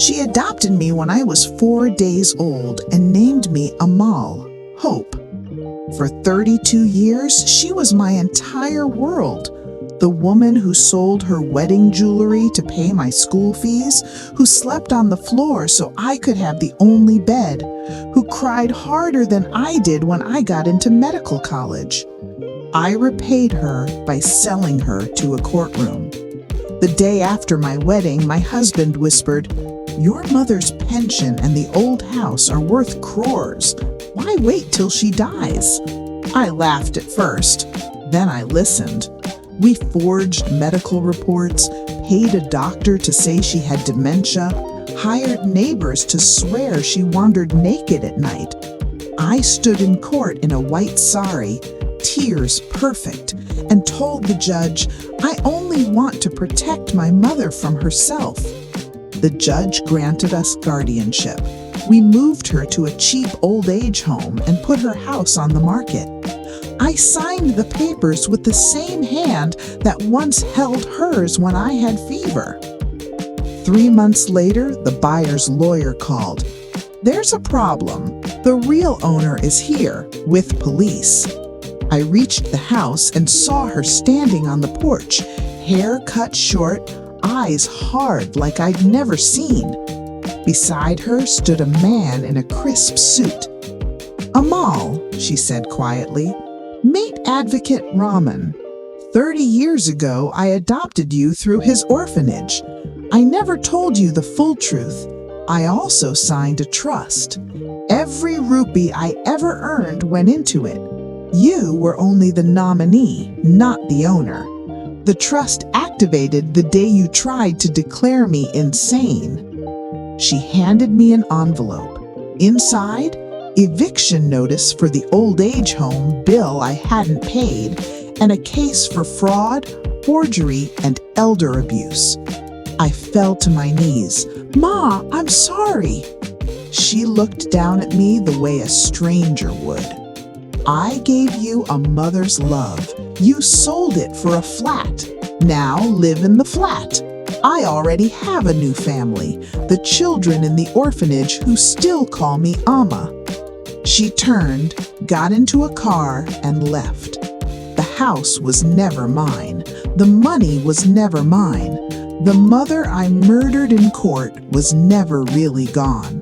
She adopted me when I was 4 days old and named me Amal, Hope. For 32 years, she was my entire world. The woman who sold her wedding jewelry to pay my school fees, who slept on the floor so I could have the only bed, who cried harder than I did when I got into medical college. I repaid her by selling her to a courtroom. The day after my wedding, my husband whispered, "Your mother's pension and the old house are worth crores. Why wait till she dies?" I laughed at first, then I listened. We forged medical reports, paid a doctor to say she had dementia, hired neighbors to swear she wandered naked at night. I stood in court in a white sari, tears perfect, and told the judge, "I only want to protect my mother from herself." The judge granted us guardianship. We moved her to a cheap old age home and put her house on the market. I signed the papers with the same hand that once held hers when I had fever. 3 months later, the buyer's lawyer called. "There's a problem. The real owner is here, with police." I reached the house and saw her standing on the porch, hair cut short, eyes hard like I'd never seen. Beside her stood a man in a crisp suit. "Amal," she said quietly, "meet Advocate Rahman. 30 years ago, I adopted you through his orphanage. I never told you the full truth. I also signed a trust. Every rupee I ever earned went into it. You were only the nominee, not the owner. The trust activated the day you tried to declare me insane." She handed me an envelope. Inside, eviction notice for the old age home bill I hadn't paid, and a case for fraud, forgery, and elder abuse. I fell to my knees. "Ma, I'm sorry." She looked down at me the way a stranger would. "I gave you a mother's love. You sold it for a flat. Now live in the flat. I already have a new family, the children in the orphanage who still call me Amma." She turned, got into a car, and left. The house was never mine. The money was never mine. The mother I murdered in court was never really gone.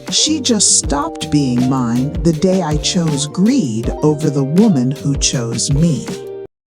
She just stopped being mine the day I chose greed over the woman who chose me.